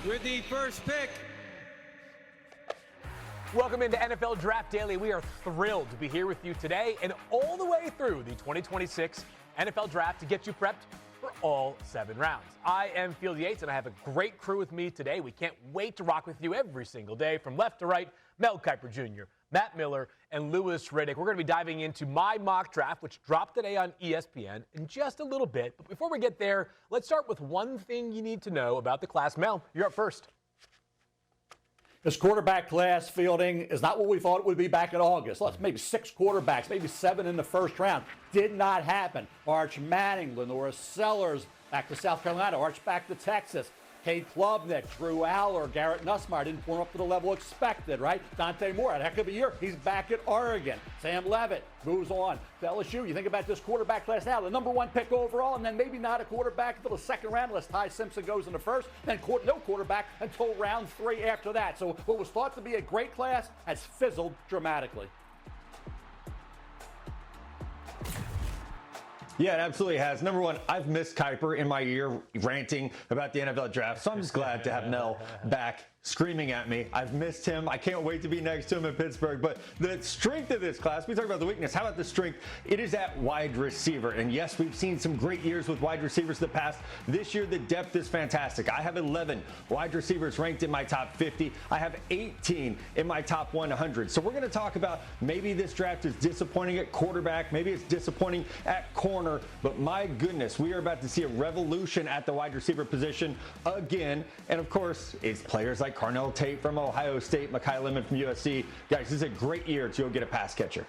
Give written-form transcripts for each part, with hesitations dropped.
With the first pick. Welcome into NFL Draft Daily. We are thrilled to be here with you today and all the way through the 2026 NFL Draft to get you prepped for all 7 rounds. I am Field Yates, and I have a great crew with me today. We can't wait to rock with you every single day from left to right. Mel Kiper Jr., Matt Miller, and Louis Riddick. We're going to be diving into my mock draft, which dropped today on ESPN in just a little bit. But before we get there, let's start with one thing you need to know about the class. Mel, you're up first. This quarterback class fielding is not what we thought it would be back in August. Maybe 6 quarterbacks, maybe 7 in the first round. Did not happen. Arch Manning, Lenora Sellers, back to South Carolina. Arch back to Texas. Kate Klubnik, Drew Aller, Garrett Nussmeier didn't perform up to the level expected, right? Dante Moore had a heck of a year. He's back at Oregon. Sam Levitt moves on to LSU. You think about this quarterback class now, the number 1 pick overall, and then maybe not a quarterback until the second round unless Ty Simpson goes in the first, then no quarterback until round 3 after that. So what was thought to be a great class has fizzled dramatically. Yeah, it absolutely has. Number 1, I've missed Kiper in my year ranting about the NFL draft, so I'm just glad to have Mel back screaming at me. I've missed him. I can't wait to be next to him in Pittsburgh. But the strength of this class, we talk about the weakness. How about the strength? It is at wide receiver. And yes, we've seen some great years with wide receivers in the past. This year, the depth is fantastic. I have 11 wide receivers ranked in my top 50. I have 18 in my top 100. So we're going to talk about maybe this draft is disappointing at quarterback. Maybe it's disappointing at corner. But my goodness, we are about to see a revolution at the wide receiver position again. And of course, it's players like Carnell Tate from Ohio State, Mekhi Lemon from USC. Guys, this is a great year to go get a pass catcher.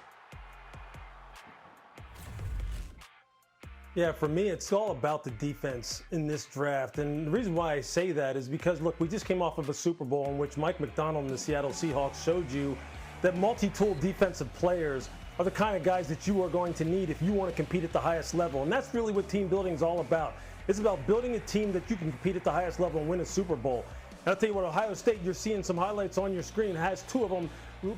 Yeah, for me, it's all about the defense in this draft. And the reason why I say that is because, look, we just came off of a Super Bowl in which Mike McDonald and the Seattle Seahawks showed you that multi-tool defensive players are the kind of guys that you are going to need if you want to compete at the highest level. And that's really what team building is all about. It's about building a team that you can compete at the highest level and win a Super Bowl. And I'll tell you what, Ohio State, you're seeing some highlights on your screen, has 2 of them,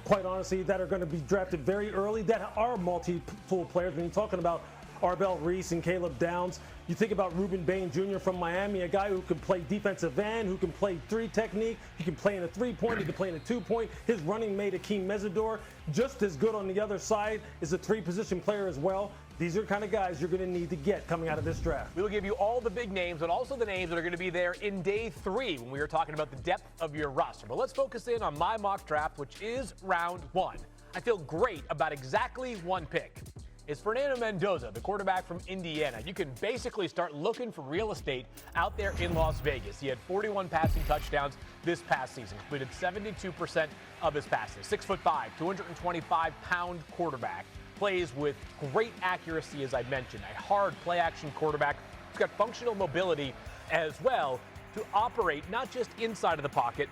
quite honestly, that are going to be drafted very early that are multi-tool players. When you're talking about Arbel Reese and Caleb Downs, you think about Ruben Bain Jr. from Miami, a guy who can play defensive end, who can play 3 technique, he can play in a 3-point, he can play in a 2-point. His running mate, Akeem Mesidor, just as good on the other side, is a 3-position player as well. These are the kind of guys you're going to need to get coming out of this draft. We will give you all the big names, but also the names that are going to be there in day 3 when we are talking about the depth of your roster. But let's focus in on my mock draft, which is round 1. I feel great about exactly 1 pick. It's Fernando Mendoza, the quarterback from Indiana. You can basically start looking for real estate out there in Las Vegas. He had 41 passing touchdowns this past season, completed 72% of his passes. 6'5", 225-pound quarterback. Plays with great accuracy, as I mentioned. A hard play-action quarterback who's got functional mobility as well to operate not just inside of the pocket,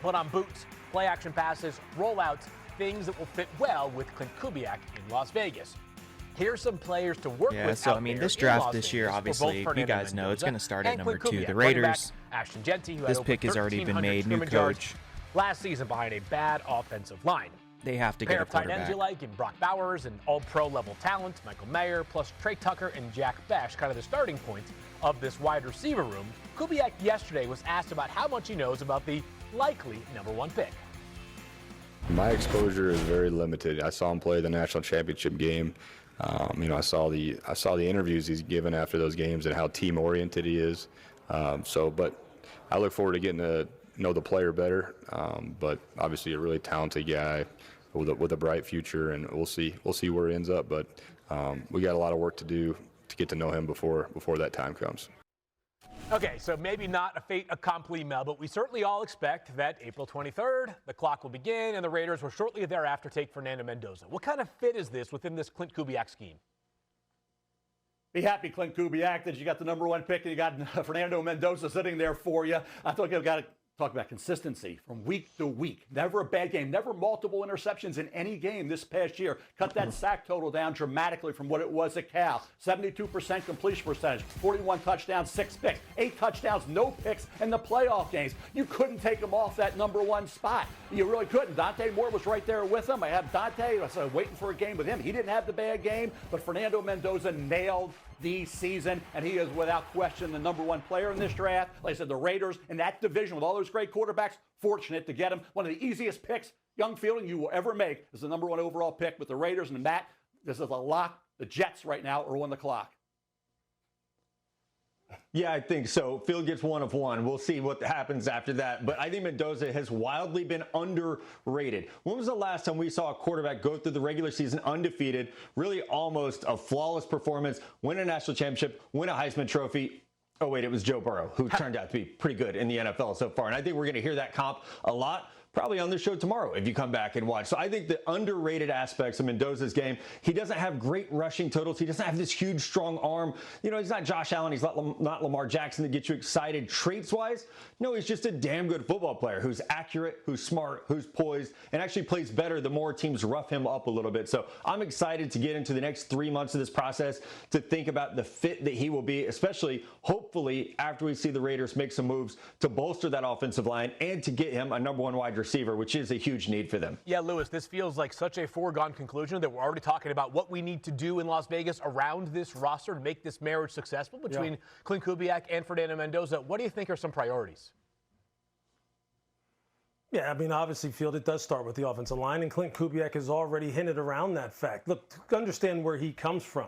but on boots, play-action passes, rollouts, things that will fit well with Clint Kubiak in Las Vegas. Here's some players to work with. Yeah, so I mean, this draft this year, obviously, you guys know it's going to start at number 2. The Raiders. This pick has already been made. New coach. Last season behind a bad offensive line. They have to get a quarterback. Tight ends you like in Brock Bowers and all-pro level talent, Michael Mayer, plus Trey Tucker and Jack Bech, kind of the starting points of this wide receiver room. Kubiak yesterday was asked about how much he knows about the likely number 1 pick. My exposure is very limited. I saw him play the national championship game. I saw the interviews he's given after those games and how team-oriented he is. But I look forward to getting to know the player better. But obviously, a really talented guy with a bright future, and we'll see where he ends up. But we got a lot of work to do to get to know him before that time comes. Okay, so maybe not a fait accompli, Mel, but we certainly all expect that April 23rd, the clock will begin, and the Raiders will shortly thereafter take Fernando Mendoza. What kind of fit is this within this Clint Kubiak scheme? Be happy, Clint Kubiak, that you got the number 1 pick and you got Fernando Mendoza sitting there for you. I thought you've got to talk about consistency from week to week. Never a bad game. Never multiple interceptions in any game this past year. Cut that sack total down dramatically from what it was at Cal. 72% completion percentage. 41 touchdowns, 6 picks. 8 touchdowns, no picks in the playoff games. You couldn't take him off that number 1 spot. You really couldn't. Dante Moore was right there with him. I have Dante. I was waiting for a game with him. He didn't have the bad game, but Fernando Mendoza nailed the season, and he is without question the number one player in this draft. Like I said, the Raiders in that division with all those great quarterbacks, fortunate to get him. One of the easiest picks, young fielding, you will ever make is the number one overall pick with the Raiders. And Matt, this is a lock. The Jets right now are on the clock. Yeah, I think so. Field gets 1 of 1. We'll see what happens after that. But I think Mendoza has wildly been underrated. When was the last time we saw a quarterback go through the regular season undefeated, really almost a flawless performance, win a national championship, win a Heisman Trophy? Oh, wait, it was Joe Burrow, who turned out to be pretty good in the NFL so far. And I think we're going to hear that comp a lot. Probably on the show tomorrow if you come back and watch. So I think the underrated aspects of Mendoza's game, he doesn't have great rushing totals. He doesn't have this huge, strong arm. You know, he's not Josh Allen. He's not Lamar Jackson to get you excited traits-wise. No, he's just a damn good football player who's accurate, who's smart, who's poised, and actually plays better the more teams rough him up a little bit. So I'm excited to get into the next 3 months of this process to think about the fit that he will be, especially, hopefully, after we see the Raiders make some moves to bolster that offensive line and to get him a number one wide receiver, which is a huge need for them. Yeah, Lewis, this feels like such a foregone conclusion that we're already talking about what we need to do in Las Vegas around this roster to make this marriage successful between Clint Kubiak and Fernando Mendoza. What do you think are some priorities? Yeah, I mean, obviously, Field, it does start with the offensive line, and Clint Kubiak has already hinted around that fact. Look, understand where he comes from.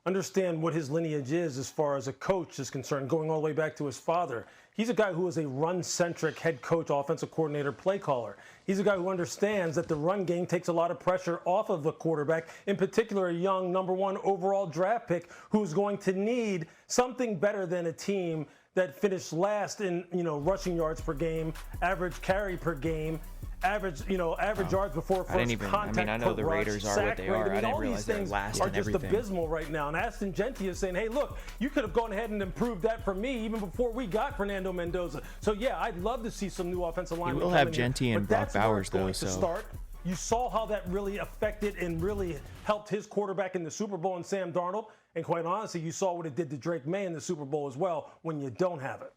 Understand what his lineage is as far as a coach is concerned, going all the way back to his father. He's a guy who is a run-centric head coach, offensive coordinator, play caller. He's a guy who understands that the run game takes a lot of pressure off of the quarterback, in particular a young number one overall draft pick who's going to need something better than a team that finished last in, rushing yards per game, average carry per game, average yards before first contact. I know the Raiders are what they are. I didn't realize they're last in everything. Are just abysmal right now. And Aston Genty is saying, hey, look, you could have gone ahead and improved that for me even before we got Fernando Mendoza. So, yeah, I'd love to see some new offensive linemen. You will have Genty and Brock Bowers, though, so. You saw how that really affected and really helped his quarterback in the Super Bowl and Sam Darnold. And quite honestly, you saw what it did to Drake May in the Super Bowl as well when you don't have it.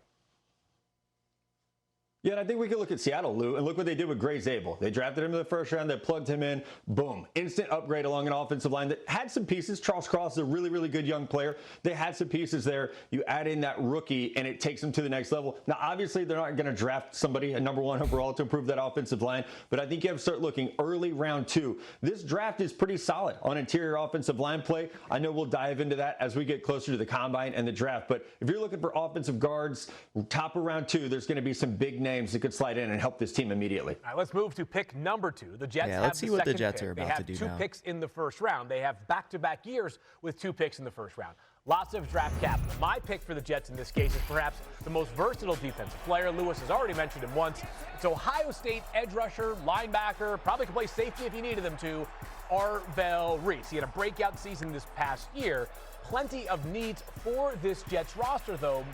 Yeah, and I think we can look at Seattle, Lou, and look what they did with Gray Zabel. They drafted him in the first round. They plugged him in. Boom. Instant upgrade along an offensive line that had some pieces. Charles Cross is a really, really good young player. They had some pieces there. You add in that rookie, and it takes them to the next level. Now, obviously, they're not going to draft somebody, a number one overall, to improve that offensive line, but I think you have to start looking early round 2. This draft is pretty solid on interior offensive line play. I know we'll dive into that as we get closer to the combine and the draft, but if you're looking for offensive guards, top of round 2, there's going to be some big names that could slide in and help this team immediately. All right, let's move to pick number 2. The Jets have let's see what the Jets pick. are about to do now. They have 2 picks in the first round. They have back-to-back years with 2 picks in the first round. Lots of draft capital. My pick for the Jets in this case is perhaps the most versatile defensive player. Lewis has already mentioned him once. It's Ohio State edge rusher, linebacker, probably could play safety if you needed them to, Arvell Reese. He had a breakout season this past year. Plenty of needs for this Jets roster, though,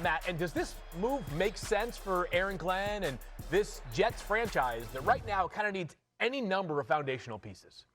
Matt. And does this move make sense for Aaron Glenn and this Jets franchise that right now kind of needs any number of foundational pieces?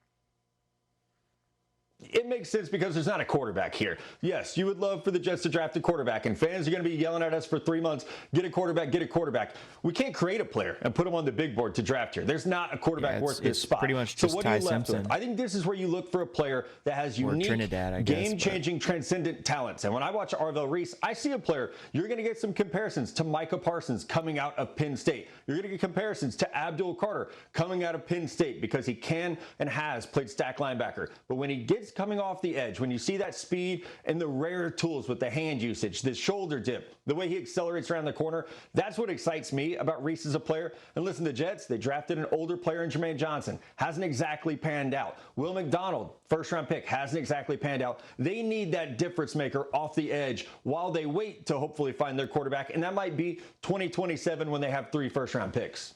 It makes sense because there's not a quarterback here. Yes, you would love for the Jets to draft a quarterback, and fans are going to be yelling at us for 3 months, get a quarterback, get a quarterback. We can't create a player and put him on the big board to draft here. There's not a quarterback worth this spot. Pretty much just so what Ty are you left Simpson. with? I think this is where you look for a player that has unique, game-changing, transcendent talents. And when I watch Arvell Reese, I see a player. You're going to get some comparisons to Micah Parsons coming out of Penn State. You're going to get comparisons to Abdul Carter coming out of Penn State because he can and has played stack linebacker. But when he gets coming off the edge, when you see that speed and the rare tools with the hand usage, the shoulder dip, the way he accelerates around the corner, that's what excites me about Reese as a player. And listen, the Jets, they drafted an older player in Jermaine Johnson. Hasn't exactly panned out. Will McDonald, first-round pick, hasn't exactly panned out. They need that difference maker off the edge while they wait to hopefully find their quarterback. And that might be 2027 when they have 3 first-round picks.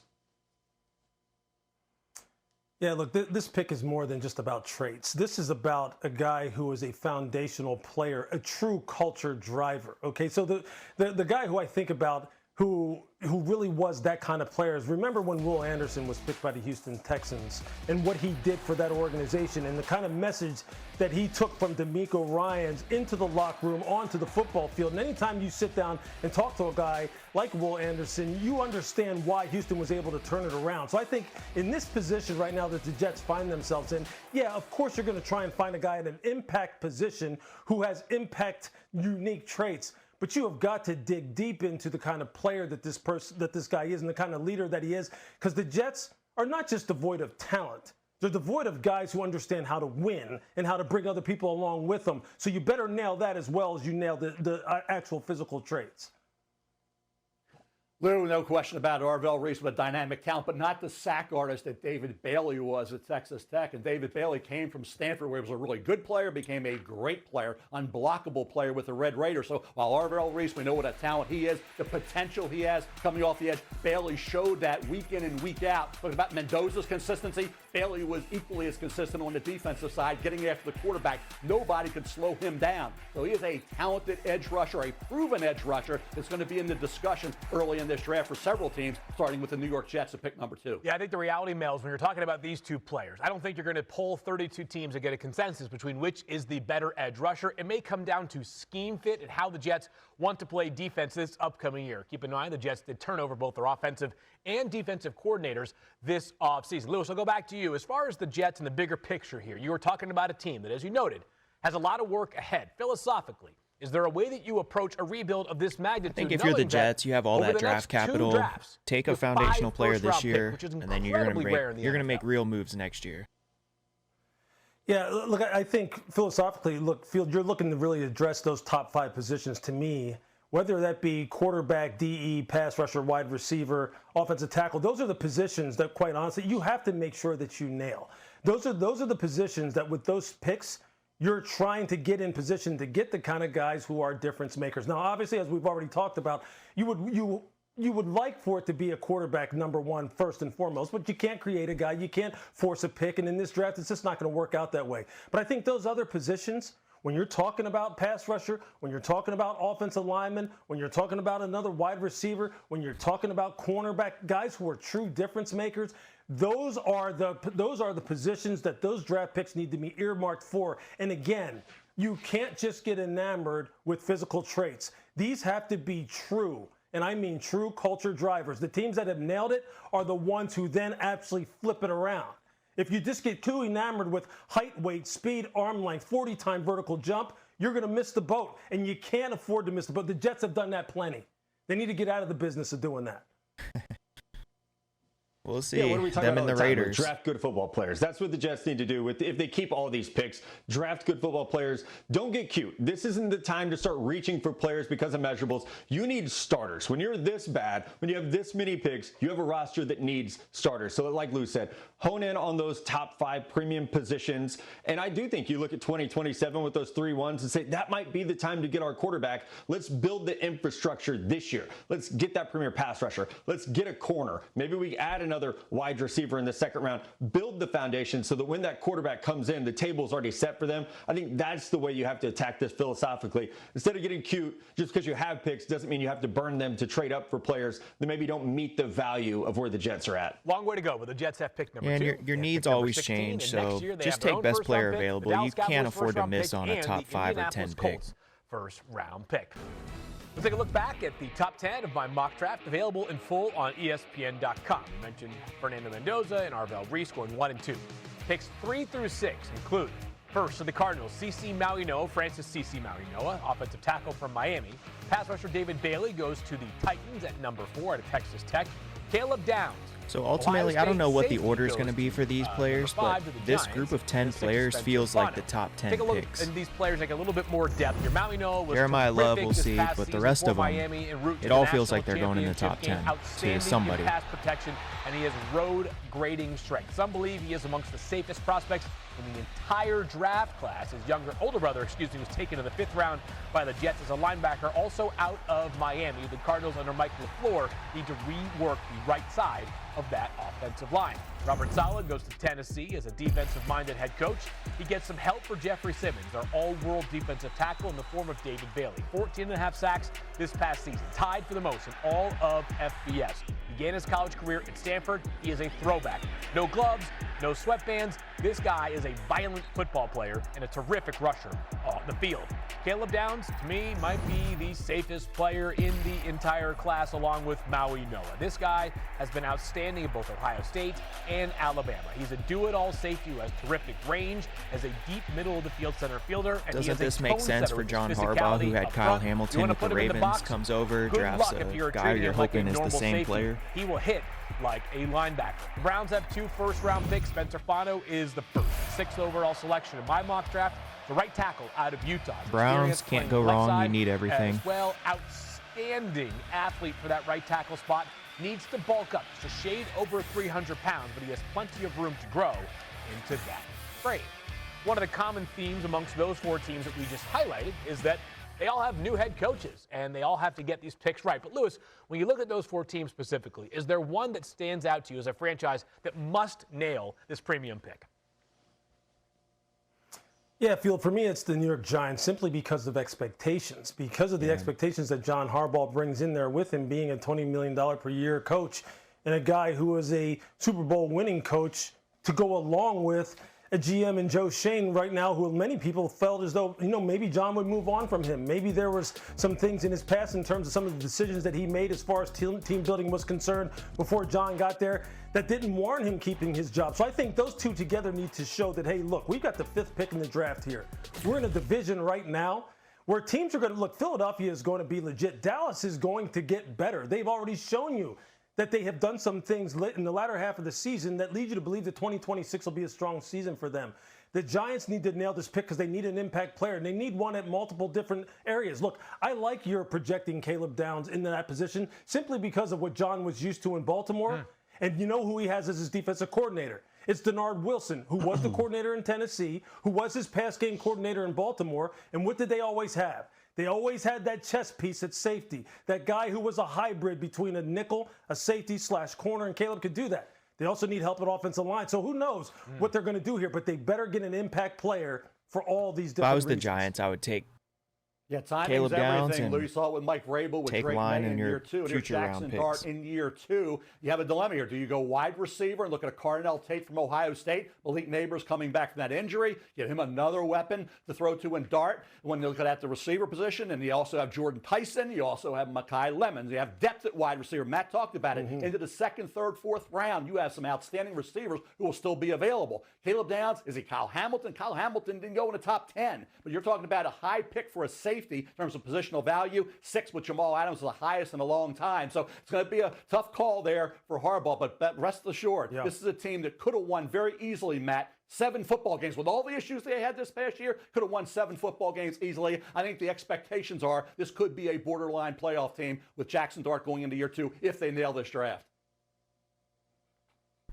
Yeah, look, this pick is more than just about traits. This is about a guy who is a foundational player, a true culture driver. Okay, so the guy who I think about who really was that kind of player. Remember when Will Anderson was picked by the Houston Texans and what he did for that organization and the kind of message that he took from DeMeco Ryans into the locker room, onto the football field. And anytime you sit down and talk to a guy like Will Anderson, you understand why Houston was able to turn it around. So I think in this position right now that the Jets find themselves in, yeah, of course you're going to try and find a guy in an impact position who has impact unique traits. But you have got to dig deep into the kind of player that this guy is and the kind of leader that he is, because the Jets are not just devoid of talent. They're devoid of guys who understand how to win and how to bring other people along with them. So you better nail that as well as you nail the actual physical traits. Lou, no question about Arvell Reese with a dynamic talent, but not the sack artist that David Bailey was at Texas Tech. And David Bailey came from Stanford, where he was a really good player, became a great player, unblockable player with the Red Raiders. So while Arvell Reese, we know what a talent he is, the potential he has coming off the edge, Bailey showed that week in and week out. Talking about Mendoza's consistency, Bailey was equally as consistent on the defensive side, getting after the quarterback. Nobody could slow him down. So he is a talented edge rusher, a proven edge rusher that's going to be in the discussion early in this draft for several teams, starting with the New York Jets at pick number 2. Yeah, I think the reality, Mel, is when you're talking about these two players, I don't think you're going to poll 32 teams and get a consensus between which is the better edge rusher. It may come down to scheme fit and how the Jets want to play defense this upcoming year. Keep in mind, the Jets did turn over both their offensive and defensive coordinators this offseason. Lewis, I'll go back to you. As far as the Jets and the bigger picture here, you were talking about a team that, as you noted, has a lot of work ahead. Philosophically, is there a way that you approach a rebuild of this magnitude? I think if you're the Jets, you have all that draft capital, take a foundational player this year, and then you're going to make real moves next year. Yeah, look, I think philosophically, look, Field, you're looking to really address those top 5 positions to me, whether that be quarterback, DE, pass rusher, wide receiver, offensive tackle. Those are the positions that, quite honestly, you have to make sure that you nail. Those are the positions that with those picks, you're trying to get in position to get the kind of guys who are difference makers. Now, obviously, as we've already talked about, you would like for it to be a quarterback number 1 first and foremost, but you can't create a guy. You can't force a pick. And in this draft, it's just not going to work out that way. But I think those other positions, when you're talking about pass rusher, when you're talking about offensive lineman, when you're talking about another wide receiver, when you're talking about cornerback, guys who are true difference makers, those are the positions that those draft picks need to be earmarked for. And again, you can't just get enamored with physical traits. These have to be true, and I mean true culture drivers. The teams that have nailed it are the ones who then actually flip it around. If you just get too enamored with height, weight, speed, arm length, 40-time vertical jump, you're going to miss the boat, and you can't afford to miss the boat. The Jets have done that plenty. They need to get out of the business of doing that. We'll see. Yeah, what are we talking them about and the Raiders. Draft good football players. That's what the Jets need to do. If they keep all these picks, draft good football players. Don't get cute. This isn't the time to start reaching for players because of measurables. You need starters. When you're this bad, when you have this many picks, you have a roster that needs starters. So like Lou said, hone in on those top 5 premium positions. And I do think you look at 2027 with those 3 1s and say that might be the time to get our quarterback. Let's build the infrastructure this year. Let's get that premier pass rusher. Let's get a corner. Maybe we add another wide receiver in the second round. Build the foundation so that when that quarterback comes in, the table's already set for them. I think that's the way you have to attack this philosophically. Instead of getting cute, just because you have picks doesn't mean you have to burn them to trade up for players that maybe don't meet the value of where the Jets are at. Long way to go, but the Jets have pick number 2. And your needs always change, so just take best player available. You can't afford to miss on a top 5 or 10 pick. First round pick. Let's take a look back at the top 10 of my mock draft, available in full on ESPN.com. We mentioned Fernando Mendoza and Arvell Reese going 1 and 2. Picks 3 through 6 include, first to the Cardinals, Francis C.C. Mauigoa, offensive tackle from Miami. Pass rusher David Bailey goes to the Titans at number 4 out of Texas Tech. Caleb Downs. So ultimately, I don't know what the order is going to be for these players, but this group of 10 players feels like the top 10 Take a look picks. at these players, like a little bit more depth. Your Mauigoa was Jeremiah Love, terrific we'll this see, past but the season rest for of them, Miami en route to it the all feels national like they're going in the top championship 10 game. Outstanding to somebody. in pass protection, and he has road grading strength. Some believe he is amongst the safest prospects in the entire draft class. His older brother, was taken in the 5th round by the Jets as a linebacker, also out of Miami. The Cardinals under Mike LaFleur need to rework the right side of that offensive line. Robert Saleh goes to Tennessee as a defensive-minded head coach. He gets some help for Jeffrey Simmons, their all-world defensive tackle in the form of David Bailey. 14.5 sacks this past season, tied for the most in all of FBS. Began his college career at Stanford. He is a throwback. No gloves, no sweatbands. This guy is a violent football player and a terrific rusher on the field. Caleb Downs, to me, might be the safest player in the entire class, along with Maui Noah. This guy has been outstanding at both Ohio State and Alabama. He's a do-it-all safety who has terrific range, as a deep middle-of-the-field center fielder. And doesn't this make sense for John Harbaugh, who had Kyle Hamilton with the Ravens, comes over, drafts a guy you're hoping is the same player? He will hit like a linebacker. The Browns have 2 first-round picks. Spencer Fano is the first, 6th overall selection in my mock draft. The right tackle out of Utah. Browns can't go wrong. You need everything. As well, outstanding athlete for that right tackle spot. Needs to bulk up, just a shade over 300 pounds, but he has plenty of room to grow into that frame. One of the common themes amongst those 4 teams that we just highlighted is that they all have new head coaches, and they all have to get these picks right. But, Lewis, when you look at those 4 teams specifically, is there one that stands out to you as a franchise that must nail this premium pick? Yeah, Field, for me, it's the New York Giants, simply because of expectations. Because of the expectations that John Harbaugh brings in there with him being a $20 million per year coach and a guy who is a Super Bowl winning coach to go along with a GM in Joe Shane right now, who many people felt as though, maybe John would move on from him. Maybe there was some things in his past in terms of some of the decisions that he made as far as team building was concerned before John got there that didn't warrant him keeping his job. So I think those two together need to show that, hey, look, we've got the 5th pick in the draft here. We're in a division right now where teams are going to look. Philadelphia is going to be legit. Dallas is going to get better. They've already shown you that they have done some things in the latter half of the season that lead you to believe that 2026 will be a strong season for them. The Giants need to nail this pick because they need an impact player, and they need one at multiple different areas. Look, I like your projecting Caleb Downs into that position simply because of what John was used to in Baltimore. And you know who he has as his defensive coordinator? It's Denard Wilson, who was the coordinator in Tennessee, who was his pass game coordinator in Baltimore. And what did they always have? They always had that chess piece at safety, that guy who was a hybrid between a nickel, a safety / corner, and Caleb could do that. They also need help at offensive line. So who knows what they're going to do here, but they better get an impact player for all these different If I was the reasons. Giants, I would take Caleb Downs and You saw it with Mike Vrabel, with take Drake line May in in your year 2, and here's future round Jackson picks. Dart in year 2. You have a dilemma here. Do you go wide receiver and look at a Cardinal Tate from Ohio State? Malik Neighbors coming back from that injury. Give him another weapon to throw to in Dart. When you look at the receiver position, and you also have Jordan Tyson. You also have Mekhi Lemons. You have depth at wide receiver. Matt talked about it. Into the 2nd, 3rd, 4th round, you have some outstanding receivers who will still be available. Caleb Downs, is he Kyle Hamilton? Kyle Hamilton didn't go in the top 10, but you're talking about a high pick for a safety in terms of positional value. 6 with Jamal Adams is the highest in a long time. So it's going to be a tough call there for Harbaugh, but rest assured, this is a team that could have won very easily, Matt. 7 football games. With all the issues they had this past year, could have won 7 football games easily. I think the expectations are this could be a borderline playoff team with Jackson Dart going into year 2 if they nail this draft.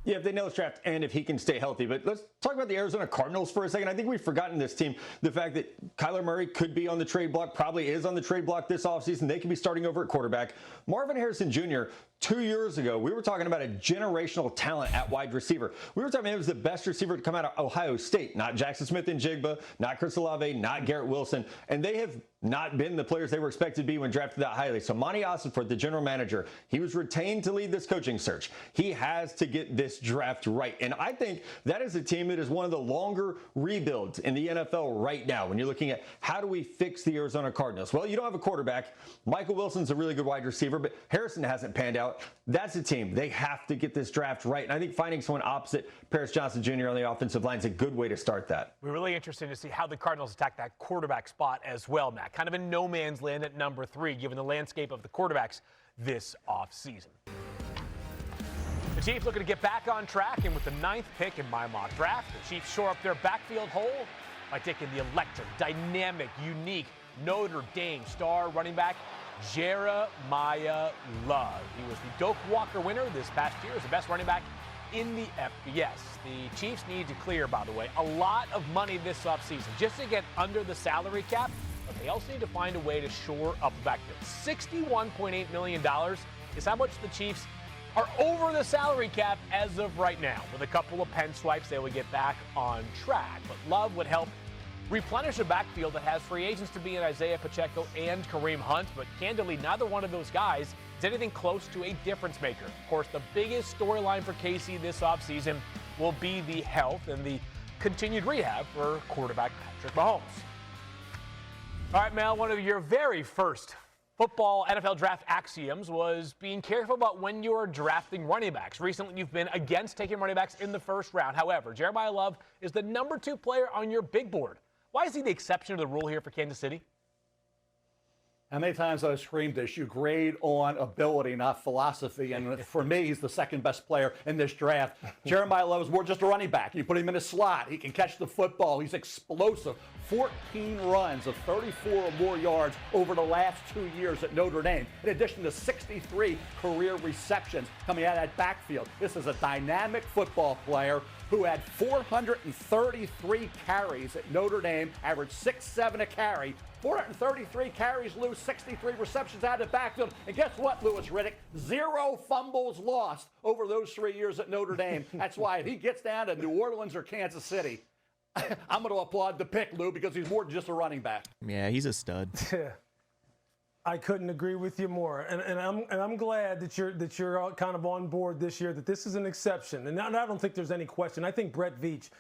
Yeah, if they nail this draft and if he can stay healthy. But let's talk about the Arizona Cardinals for a second. I think we've forgotten this team. The fact that Kyler Murray could be on the trade block, probably is on the trade block this offseason. They could be starting over at quarterback. Marvin Harrison Jr., 2 years ago, we were talking about a generational talent at wide receiver. We were talking about he was the best receiver to come out of Ohio State, not Jackson Smith and Jigba, not Chris Olave, not Garrett Wilson. And they have not been the players they were expected to be when drafted that highly. So Monty Ossenford, the general manager, he was retained to lead this coaching search. He has to get this draft right. And I think that is a team that is one of the longer rebuilds in the NFL right now. When you're looking at how do we fix the Arizona Cardinals? Well, you don't have a quarterback. Michael Wilson's a really good wide receiver, but Harrison hasn't panned out. That's a team. They have to get this draft right. And I think finding someone opposite Paris Johnson Jr. on the offensive line is a good way to start that. We're really interested to see how the Cardinals attack that quarterback spot as well, Matt. Kind of in no man's land at number 3, given the landscape of the quarterbacks this offseason. The Chiefs looking to get back on track, and with the 9th pick in my mock draft, the Chiefs shore up their backfield hole by taking the electric, dynamic, unique Notre Dame star running back Jeremiah Love. He was the Doak Walker winner this past year as the best running back in the FBS. The Chiefs need to clear, by the way, a lot of money this offseason just to get under the salary cap, but they also need to find a way to shore up the backfield. $61.8 million is how much the Chiefs are over the salary cap as of right now. With a couple of pen swipes, they would get back on track. But Love would help replenish a backfield that has free agents to be in Isaiah Pacheco and Kareem Hunt. But candidly, neither one of those guys is anything close to a difference maker. Of course, the biggest storyline for KC this offseason will be the health and the continued rehab for quarterback Patrick Mahomes. All right, Mel, one of your very first football NFL draft axioms was being careful about when you're drafting running backs. Recently, you've been against taking running backs in the first round. However, Jeremiah Love is the number 2 player on your big board. Why is he the exception to the rule here for Kansas City? How many times I've screamed this? You grade on ability, not philosophy. And for me, he's the second best player in this draft. Jeremiah Love is more just a running back. You put him in a slot. He can catch the football. He's explosive. 14 runs of 34 or more yards over the last 2 years at Notre Dame, in addition to 63 career receptions coming out of that backfield. This is a dynamic football player who had 433 carries at Notre Dame, averaged 6-7 a carry. 433 carries, Lou, 63 receptions out of the backfield. And guess what, Louis Riddick? 0 fumbles lost over those 3 years at Notre Dame. That's why if he gets down to New Orleans or Kansas City, I'm going to applaud the pick, Lou, because he's more than just a running back. Yeah, he's a stud. I couldn't agree with you more, and I'm glad that you're kind of on board this year, that this is an exception, and I don't think there's any question. I think Brett Veach,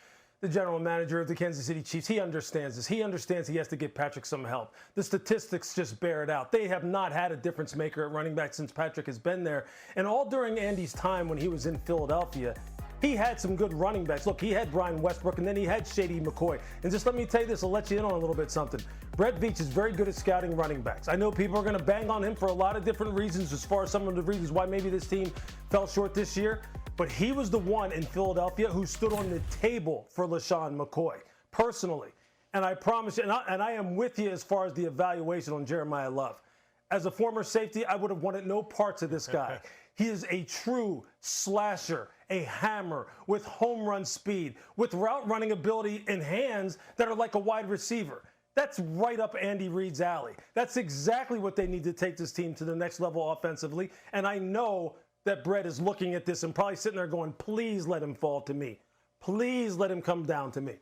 the general manager of the Kansas City Chiefs, he understands this. He understands he has to give Patrick some help. The statistics just bear it out. They have not had a difference maker at running back since Patrick has been there, and all during Andy's time when he was in Philadelphia, he had some good running backs. Look, he had Brian Westbrook, and then he had Shady McCoy. And just let me tell you this, I'll let you in on a little bit something. Brett Veach is very good at scouting running backs. I know people are going to bang on him for a lot of different reasons as far as some of the reasons why maybe this team fell short this year. But he was the one in Philadelphia who stood on the table for LaShawn McCoy, personally. And I promise you, and I am with you as far as the evaluation on Jeremiah Love. As a former safety, I would have wanted no parts of this guy. He is a true slasher, a hammer with home run speed, with route running ability and hands that are like a wide receiver. That's right up Andy Reid's alley. That's exactly what they need to take this team to the next level offensively. And I know that Brett is looking at this and probably sitting there going, please let him fall to me. Please let him come down to me.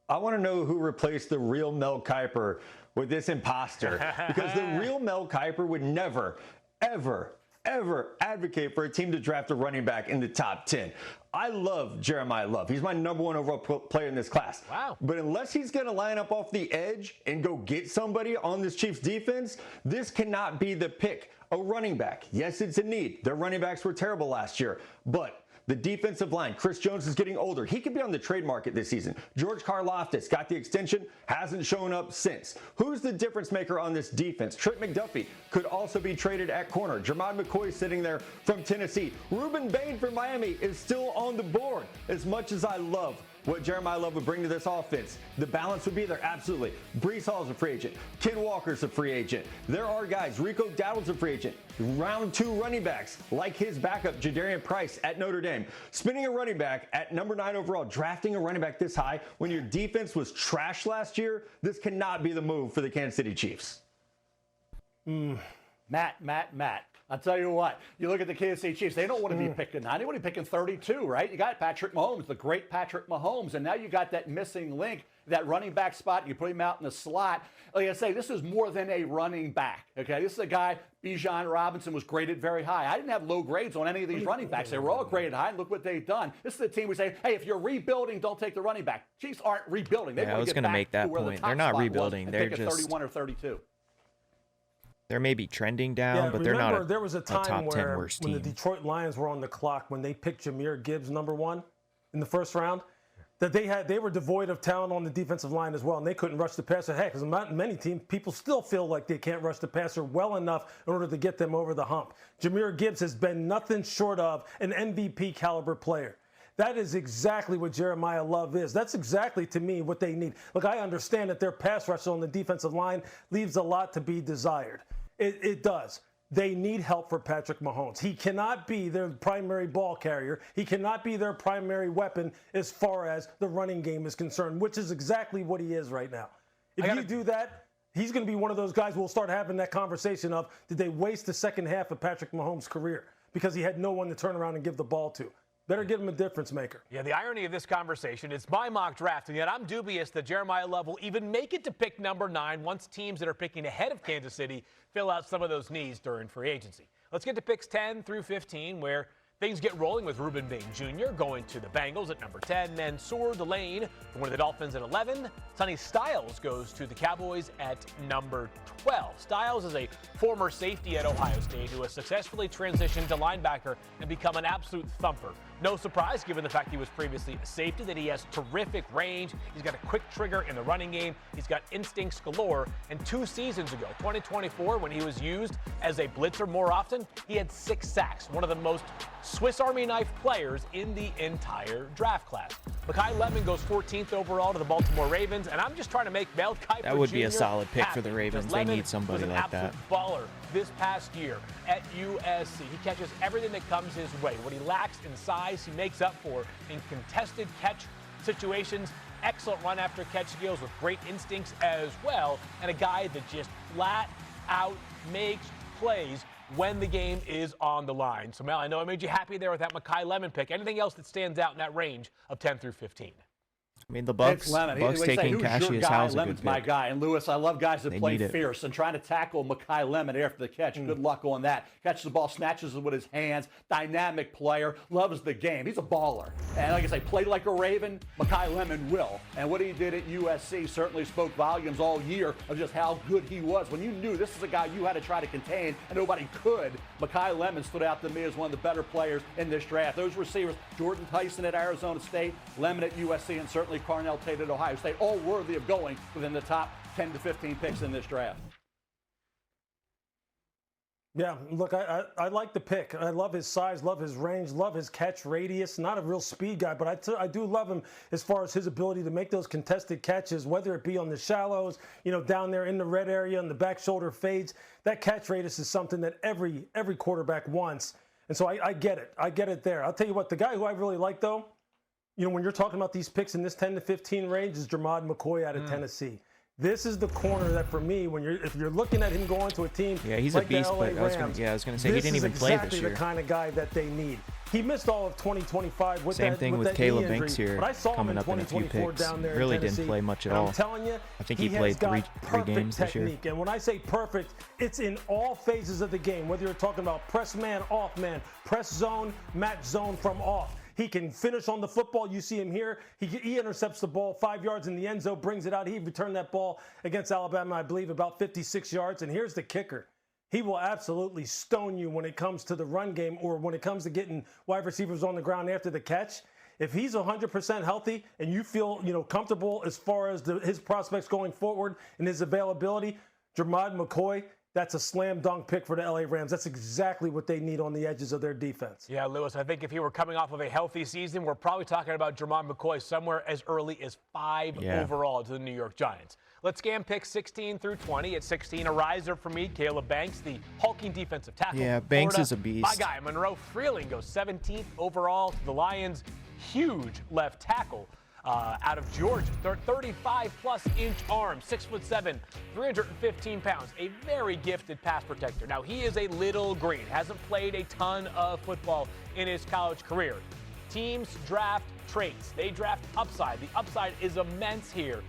I want to know who replaced the real Mel Kiper with this imposter, because the real Mel Kiper would never, ever advocate for a team to draft a running back in the top 10. I love Jeremiah Love. He's my number 1 overall player in this class. Wow. But unless he's going to line up off the edge and go get somebody on this Chiefs defense, this cannot be the pick. A running back. Yes, it's a need. Their running backs were terrible last year, but the defensive line, Chris Jones is getting older. He could be on the trade market this season. George Karlaftis got the extension, hasn't shown up since. Who's the difference maker on this defense? Trent McDuffie could also be traded at corner. Jermod McCoy sitting there from Tennessee. Ruben Bain from Miami is still on the board. As much as I love what Jeremiah Love would bring to this offense, the balance would be there, absolutely. Breece Hall's a free agent. Ken Walker's a free agent. There are guys, Rico Dowdle's a free agent. Round 2 running backs, like his backup, Jadarian Price at Notre Dame. Spinning a running back at number 9 overall, drafting a running back this high when your defense was trash last year, this cannot be the move for the Kansas City Chiefs. Matt. I'll tell you what, you look at the Kansas City Chiefs, they don't want to be picking 9, they want to be picking 32, right? You got Patrick Mahomes, the great Patrick Mahomes, and now you got that missing link, that running back spot, and you put him out in the slot. Like I say, this is more than a running back, okay? This is a guy, Bijan Robinson was graded very high. I didn't have low grades on any of these running backs. They were all graded high, and look what they've done. This is the team we say, hey, if you're rebuilding, don't take the running back. Chiefs aren't rebuilding. I was going to make that point. They're not rebuilding. They're just 31 or 32. They're maybe trending down, but they're not there was a time top 10 where worst when team. the Detroit Lions were on the clock, when they picked Jahmyr Gibbs number 1 in the first round, that they were devoid of talent on the defensive line as well, and they couldn't rush the passer. Heck, because many teams, people still feel like they can't rush the passer well enough in order to get them over the hump. Jahmyr Gibbs has been nothing short of an MVP caliber player. That is exactly what Jeremiah Love is. That's exactly, to me, what they need. Look, I understand that their pass rush on the defensive line leaves a lot to be desired. It does. They need help for Patrick Mahomes. He cannot be their primary ball carrier. He cannot be their primary weapon as far as the running game is concerned, which is exactly what he is right now. If you do that, he's going to be one of those guys we'll start having that conversation of, did they waste the second half of Patrick Mahomes' career because he had no one to turn around and give the ball to? Better give him a difference maker. Yeah, the irony of this conversation, it's my mock draft, and yet I'm dubious that Jeremiah Love will even make it to pick number 9 once teams that are picking ahead of Kansas City fill out some of those needs during free agency. Let's get to picks 10 through 15, where things get rolling with Reuben Bain Jr. going to the Bengals at number 10, then Sour Delane going to the Dolphins at 11. Sonny Styles goes to the Cowboys at number 12. Styles is a former safety at Ohio State who has successfully transitioned to linebacker and become an absolute thumper. No surprise, given the fact he was previously a safety, that he has terrific range. He's got a quick trigger in the running game. He's got instincts galore. And 2 seasons ago, 2024, when he was used as a blitzer more often, he had 6 sacks, one of the most Swiss Army knife players in the entire draft class. Mekhi Lemon goes 14th overall to the Baltimore Ravens, and I'm just trying to make Mel Kiper That would be Jr. a solid pick happy, for the Ravens. They need somebody was an like that. absolute baller this past year at USC. He catches everything that comes his way. What he lacks in size, he makes up for in contested catch situations. Excellent run after catch skills with great instincts as well, and a guy that just flat out makes plays when the game is on the line. So, Mel, I know I made you happy there with that Mekhi Lemon pick. Anything else that stands out in that range of 10 through 15? I mean, the Bucks taking Cassius Howe's a good Lemon's pick. my guy. And, Lewis, I love guys that They play need it. fierce. And trying to tackle Mekhi Lemon after the catch, good luck on that. Catches the ball, snatches it with his hands. Dynamic player, loves the game. He's a baller. And like I say, play like a Raven, Mekhi Lemon will. And what he did at USC certainly spoke volumes all year of just how good he was. When you knew this is a guy you had to try to contain and nobody could, Mekhi Lemon stood out to me as one of the better players in this draft. Those receivers, Jordan Tyson at Arizona State, Lemon at USC, and certainly Carnell Tate at Ohio State, all worthy of going within the top 10 to 15 picks in this draft. Yeah, look, I like the pick. I love his size, love his range, love his catch radius. Not a real speed guy, but I do love him as far as his ability to make those contested catches, whether it be on the shallows, down there in the red area and the back shoulder fades. That catch radius is something that every quarterback wants. And so I get it. I get it there. I'll tell you what, the guy who I really like, though, when you're talking about these picks in this 10 to 15 range, is Jermod McCoy out of Tennessee. This is the corner that, for me, if you're looking at him going to a team, yeah, he's like a beast. the LA But I was going to say he didn't even play this year. This is exactly the kind of guy that they need. He missed all of 2025 with Same thing with Caleb Banks here, but I saw him coming in up in a few 2024 picks. down there in Really Tennessee, didn't play much at and all. I'm telling you, I think he played three games this year. And when I say perfect, it's in all phases of the game. Whether you're talking about press man, off man, press zone, match zone from off. He can finish on the football. You see him here. He intercepts the ball 5 yards in the end zone, brings it out. He returned that ball against Alabama, I believe, about 56 yards. And here's the kicker. He will absolutely stone you when it comes to the run game or when it comes to getting wide receivers on the ground after the catch. If he's 100% healthy and you feel comfortable as far as his prospects going forward and his availability, Jermod McCoy, that's a slam dunk pick for the LA Rams. That's exactly what they need on the edges of their defense. Yeah, Lewis, I think if he were coming off of a healthy season, we're probably talking about Jermod McCoy somewhere as early as 5 overall to the New York Giants. Let's scan picks 16 through 20. At 16, a riser for me, Caleb Banks, the hulking defensive tackle. Yeah, Banks Florida. is a beast. My guy, Monroe Freeling, goes 17th overall to the Lions. Huge left tackle. Out of Georgia, 35-plus inch arm, 6'7", 315 pounds, a very gifted pass protector. Now, he is a little green, hasn't played a ton of football in his college career. Teams draft traits. They draft upside. The upside is immense here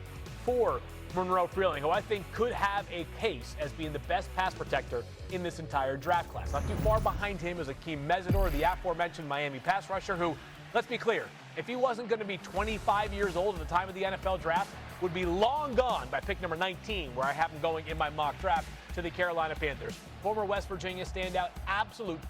for Monroe Freeling, who I think could have a case as being the best pass protector in this entire draft class. Not too far behind him is Akeem Mesidor, the aforementioned Miami pass rusher, who, let's be clear, if he wasn't going to be 25 years old at the time of the NFL draft, would be long gone by pick number 19, where I have him going in my mock draft to the Carolina Panthers. Former West Virginia standout, absolute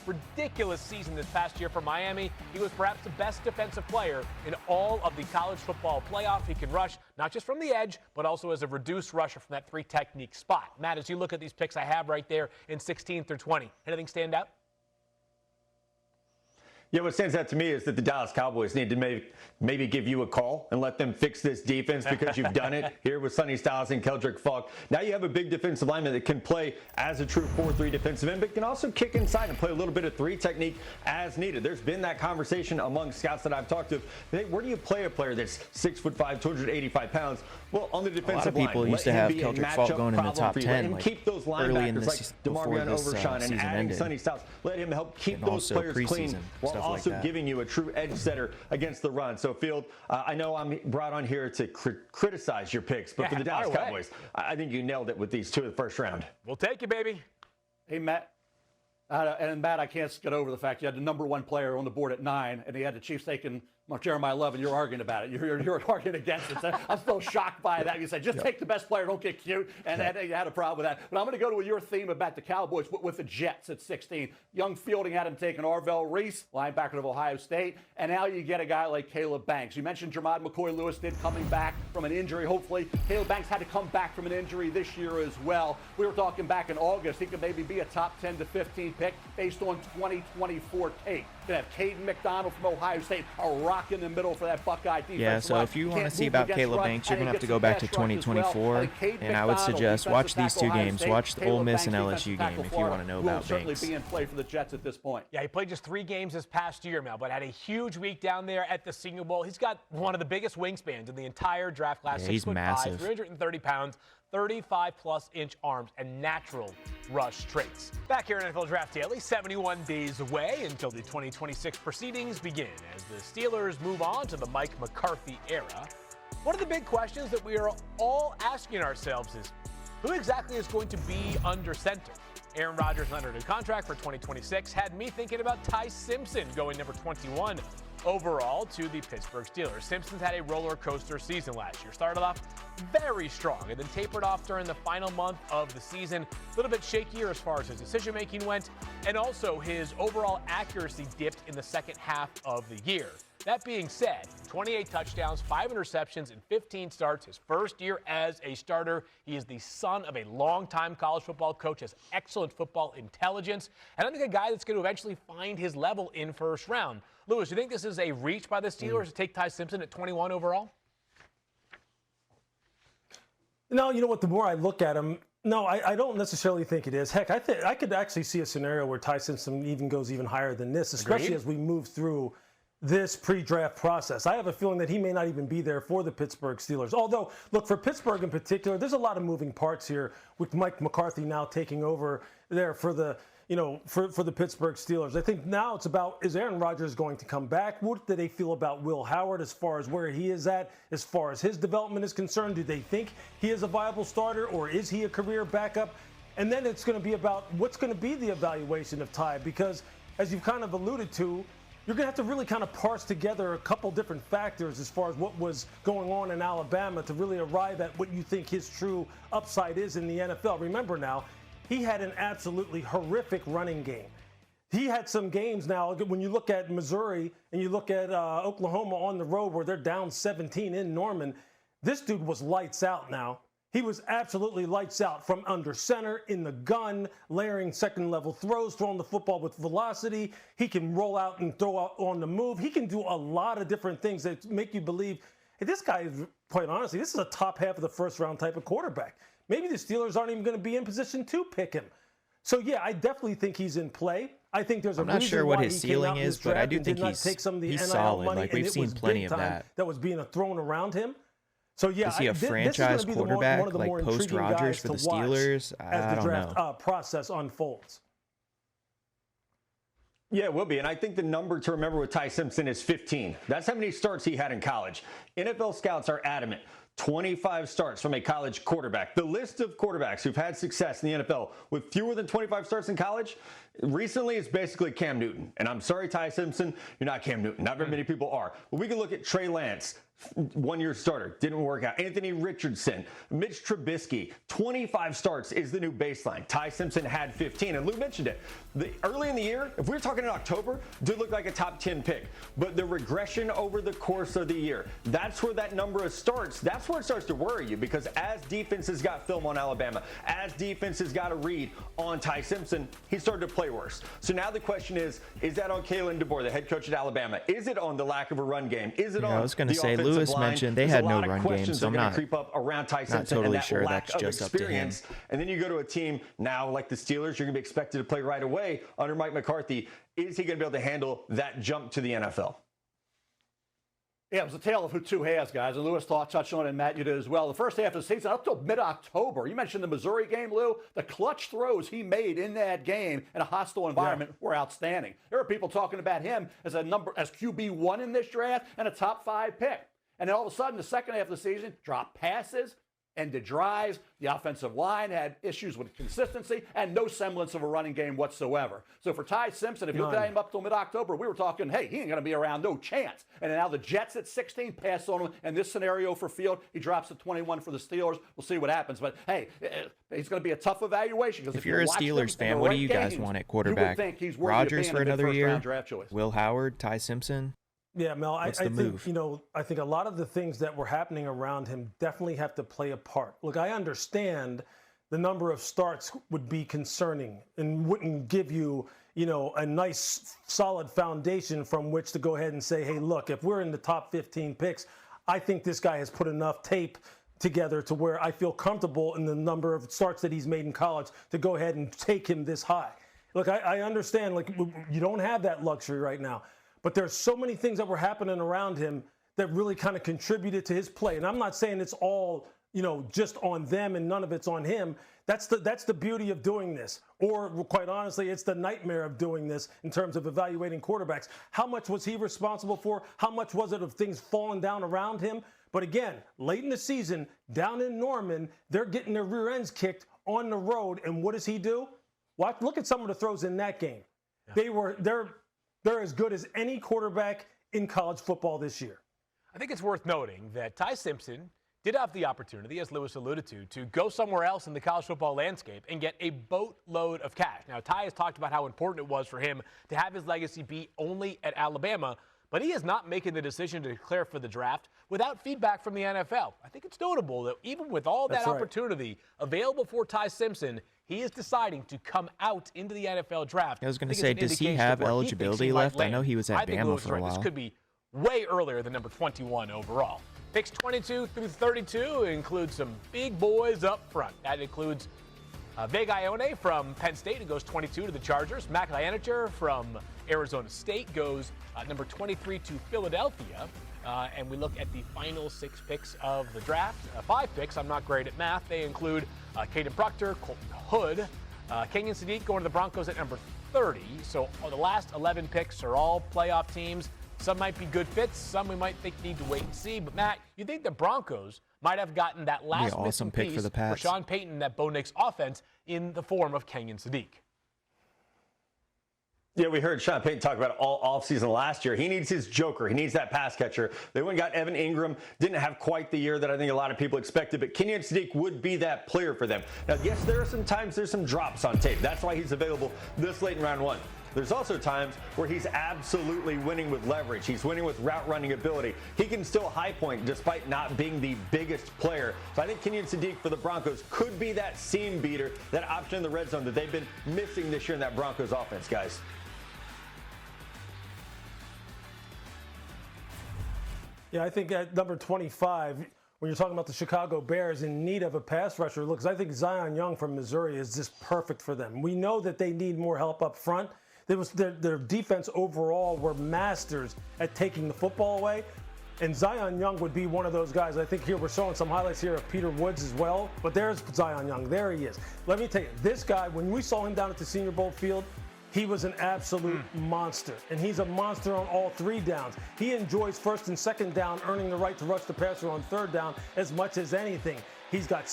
ridiculous season this past year for Miami. He was perhaps the best defensive player in all of the college football playoff. He can rush not just from the edge, but also as a reduced rusher from that 3 technique spot. Matt, as you look at these picks I have right there in 16 through 20, anything stand out? Yeah, what stands out to me is that the Dallas Cowboys need to maybe give you a call and let them fix this defense because you've done it here with Sonny Styles and Keldrick Falk. Now you have a big defensive lineman that can play as a true 4-3 defensive end, but can also kick inside and play a little bit of 3 technique as needed. There's been that conversation among scouts that I've talked to. Hey, where do you play a player that's 6'5", 285 pounds? Well, on the defensive line, a lot of people used to have Keldrick Falk going in the top 10, like keep those early in linebackers this, like DeMarvion Overshown and season adding ended. Sonny Styles. Let him help keep And those also players clean while stuff also like that. giving you a true edge setter against the run. So, Field, I know I'm brought on here to criticize your picks, but for the Dallas Cowboys, I think you nailed it with these 2 of the first round. We'll take it, baby. Hey, Matt. And Matt, I can't get over the fact you had the number 1 player on the board at 9, and he had the Chiefs taking Jeremiah 11. You're arguing about it. You're arguing against it. So I'm still shocked by that. You said just take the best player, don't get cute, and you had a problem with that. But I'm going to go to your theme about the Cowboys with the Jets at 16. Young Fielding had him taking Arvell Reese, linebacker of Ohio State, and now you get a guy like Caleb Banks. You mentioned Jermod McCoy-Lewis did coming back from an injury. Hopefully, Caleb Banks had to come back from an injury this year as well. We were talking back in August. He could maybe be a top 10 to 15 pick based on 2024 tape. Going to have Caden McDonald from Ohio State, a rock in the middle for that Buckeye defense. Yeah, so if you want to see about Caleb Banks, you're going to have to go back to 2024, and I would suggest watch these 2 games. Watch the Ole Miss and LSU game if you want to know about Banks. Will certainly be in play for the Jets at this point. Yeah, he played just 3 games this past year, Mel, but had a huge week down there at the Senior Bowl. He's got one of the biggest wingspans in the entire draft class. Yeah, 6 he's foot massive. 5, 330 pounds. 35-plus inch arms and natural rush traits. Back here in NFL Draft Daily, 71 days away until the 2026 proceedings begin as the Steelers move on to the Mike McCarthy era. One of the big questions that we are all asking ourselves is, who exactly is going to be under center? Aaron Rodgers under new contract for 2026 had me thinking about Ty Simpson going number 21 overall to the Pittsburgh Steelers. Simpson's had a roller coaster season last year. Started off very strong and then tapered off during the final month of the season. A little bit shakier as far as his decision making went, and also his overall accuracy dipped in the second half of the year. That being said, 28 touchdowns, 5 interceptions, and 15 starts. His first year as a starter. He is the son of a longtime college football coach, has excellent football intelligence, and I think a guy that's going to eventually find his level in first round. Lewis, do you think this is a reach by the Steelers to take Ty Simpson at 21 overall? No, you know what? The more I look at him, no, I don't necessarily think it is. Heck, I could actually see a scenario where Ty Simpson goes even higher than this, especially as we move through this pre-draft process. I have a feeling that he may not even be there for the Pittsburgh Steelers. Although, look, for Pittsburgh in particular, there's a lot of moving parts here with Mike McCarthy now taking over there for the for the Pittsburgh Steelers. I think now it's about, is Aaron Rodgers going to come back? What do they feel about Will Howard as far as where he is at, as far as his development is concerned? Do they think he is a viable starter, or is he a career backup? And then it's going to be about what's going to be the evaluation of Ty, because as you've kind of alluded to, you're going to have to really kind of parse together a couple different factors as far as what was going on in Alabama to really arrive at what you think his true upside is in the NFL. Remember now, he had an absolutely horrific running game. He had some games now, when you look at Missouri and you look at Oklahoma on the road where they're down 17 in Norman, this dude was lights out now. He was absolutely lights out from under center, in the gun, layering second-level throws, throwing the football with velocity. He can roll out and throw out on the move. He can do a lot of different things that make you believe, hey, this guy, quite honestly, this is a top half of the first-round type of quarterback. Maybe the Steelers aren't even going to be in position to pick him. So, yeah, I definitely think he's in play. I think there's a reason I'm not sure what his ceiling is, but I do think he's solid. Like, we've seen plenty of that. That was being thrown around him. So, yeah, is he a franchise quarterback, like post-Rodgers for the Steelers? I don't know. As the draft process unfolds. Yeah, it will be. And I think the number to remember with Ty Simpson is 15. That's how many starts he had in college. NFL scouts are adamant. 25 starts from a college quarterback. The list of quarterbacks who've had success in the NFL with fewer than 25 starts in college recently is basically Cam Newton. And I'm sorry, Ty Simpson, you're not Cam Newton. Not very many people are. But we can look at Trey Lance, 1-year starter, didn't work out. Anthony Richardson, Mitch Trubisky, 25 starts is the new baseline. Ty Simpson had 15, and Lou mentioned it. Early in the year, if we were talking in October, did look like a top 10 pick. But the regression over the course of the year, that's where that number of starts, that's where it starts to worry you, because as defenses got film on Alabama, as defenses got a read on Ty Simpson, he started to play worse. So now the question is that on Kalen DeBoer, the head coach at Alabama? Is it on the lack of a run game? Is it on I was going to the say, offensive Lewis line? mentioned they There's had a no lot of run game, questions so I'm that are not, gonna creep up around Ty Simpson totally and that sure lack that's of just up to him. experience. And then you go to a team now like the Steelers, you're going to be expected to play right away under Mike McCarthy. Is he going to be able to handle that jump to the NFL? Yeah, it was a tale of two halves, guys. And Lewis touched on it, and Matt, you did as well. The first half of the season, up till mid-October, you mentioned the Missouri game, Lou. The clutch throws he made in that game in a hostile environment were outstanding. There are people talking about him as QB1 in this draft and a top 5 pick. And then all of a sudden, the second half of the season, dropped passes, ended drives. The offensive line had issues with consistency and no semblance of a running game whatsoever. So for Ty Simpson, if you look at him up till mid-October, we were talking, hey, he ain't going to be around, no chance. And now the Jets at 16 pass on him. And this scenario for Field, he drops to 21 for the Steelers. We'll see what happens. But, hey, he's going to be a tough evaluation. If you're a Steelers fan, what do you guys want at quarterback? Rodgers for another year? Will Howard, Ty Simpson? Yeah, Mel, I think, I think a lot of the things that were happening around him definitely have to play a part. Look, I understand the number of starts would be concerning and wouldn't give you, a nice, solid foundation from which to go ahead and say, hey, look, if we're in the top 15 picks, I think this guy has put enough tape together to where I feel comfortable in the number of starts that he's made in college to go ahead and take him this high. Look, I understand, you don't have that luxury right now. But there's so many things that were happening around him that really kind of contributed to his play. And I'm not saying it's all, just on them and none of it's on him. That's the beauty of doing this. Or quite honestly, it's the nightmare of doing this in terms of evaluating quarterbacks. How much was he responsible for? How much was it of things falling down around him? But again, late in the season, down in Norman, they're getting their rear ends kicked on the road. And what does he do? Look at some of the throws in that game. Yeah. They're as good as any quarterback in college football this year. I think it's worth noting that Ty Simpson did have the opportunity, as Lewis alluded to go somewhere else in the college football landscape and get a boatload of cash. Now, Ty has talked about how important it was for him to have his legacy be only at Alabama, but he is not making the decision to declare for the draft without feedback from the NFL. I think it's notable that even with all that opportunity available for Ty Simpson, he is deciding to come out into the NFL draft. I was going to say, does he have eligibility left? I know he was at Bama for a while. This could be way earlier than number 21 overall. Picks 22 through 32 include some big boys up front. That includes Vega Ione from Penn State, who goes 22 to the Chargers. Mac Ioannidis from Arizona State goes number 23 to Philadelphia. And we look at the final 6 picks of the draft. 5 picks, I'm not great at math. They include Caden Proctor, Colton Hood, Kenyon Sadiq going to the Broncos at number 30. So the last 11 picks are all playoff teams. Some might be good fits. Some we might think need to wait and see. But, Matt, you think the Broncos might have gotten that last missing piece for the Pats. For Sean Payton, that Bo Nix offense, in the form of Kenyon Sadiq? Yeah, we heard Sean Payton talk about it all offseason last year. He needs his joker. He needs that pass catcher. They went and got Evan Ingram. Didn't have quite the year that I think a lot of people expected, but Kenyon Sadiq would be that player for them. Now, yes, there's some drops on tape. That's why he's available this late in round 1. There's also times where he's absolutely winning with leverage. He's winning with route running ability. He can still high point despite not being the biggest player. So I think Kenyon Sadiq for the Broncos could be that seam beater, that option in the red zone that they've been missing this year in that Broncos offense, guys. Yeah, I think at number 25, when you're talking about the Chicago Bears in need of a pass rusher, look, I think Zion Young from Missouri is just perfect for them. We know that they need more help up front. Their defense overall were masters at taking the football away. And Zion Young would be one of those guys. I think here we're showing some highlights here of Peter Woods as well. But there's Zion Young. There he is. Let me tell you, this guy, when we saw him down at the Senior Bowl field, he was an absolute monster. And he's a monster on all 3 downs. He enjoys first and second down, earning the right to rush the passer on third down as much as anything. He's got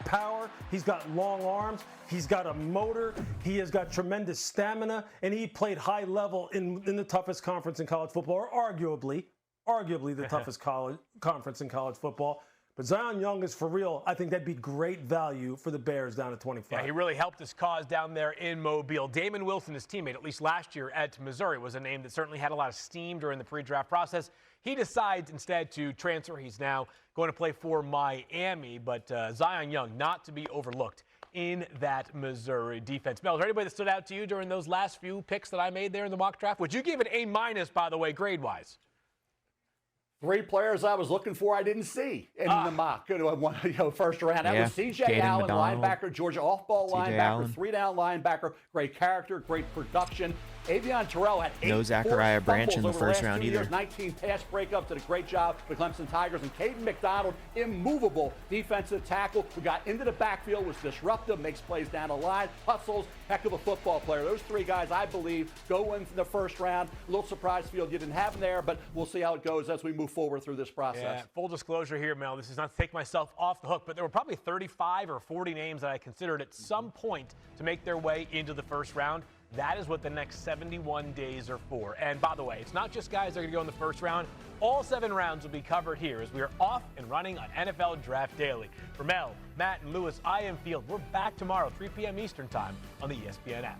power. He's got long arms. He's got a motor. He has got tremendous stamina. And he played high level in the toughest conference in college football, or arguably the toughest college conference in college football. But Zion Young is for real. I think that'd be great value for the Bears down at 25. Yeah, he really helped his cause down there in Mobile. Damon Wilson, his teammate, at least last year at Missouri, was a name that certainly had a lot of steam during the pre-draft process. He decides instead to transfer. He's now going to play for Miami. But Zion Young, not to be overlooked in that Missouri defense. Mel, is there anybody that stood out to you during those last few picks that I made there in the mock draft? Which you gave an A-, by the way, grade-wise. 3 players I was looking for I didn't see in the mock. First round. That was C.J. Allen, linebacker, Georgia off-ball linebacker, 3-down linebacker, great character, great production. Avion Terrell had 8 no Zachariah Branch in the first last round 2 either. years, 19 pass breakups, did a great job for the Clemson Tigers. And Caden McDonald, immovable defensive tackle who got into the backfield, was disruptive, makes plays down the line, hustles, heck of a football player. Those 3 guys, I believe, go in the first round. A little surprise field you didn't have them there, but we'll see how it goes as we move forward through this process. Yeah, full disclosure here, Mel, this is not to take myself off the hook, but there were probably 35 or 40 names that I considered at some point to make their way into the first round. That is what the next 71 days are for. And by the way, it's not just guys that are going to go in the first round. All 7 rounds will be covered here as we are off and running on NFL Draft Daily. For Mel, Matt, and Lewis, I am Field. We're back tomorrow, 3 p.m. Eastern Time on the ESPN app.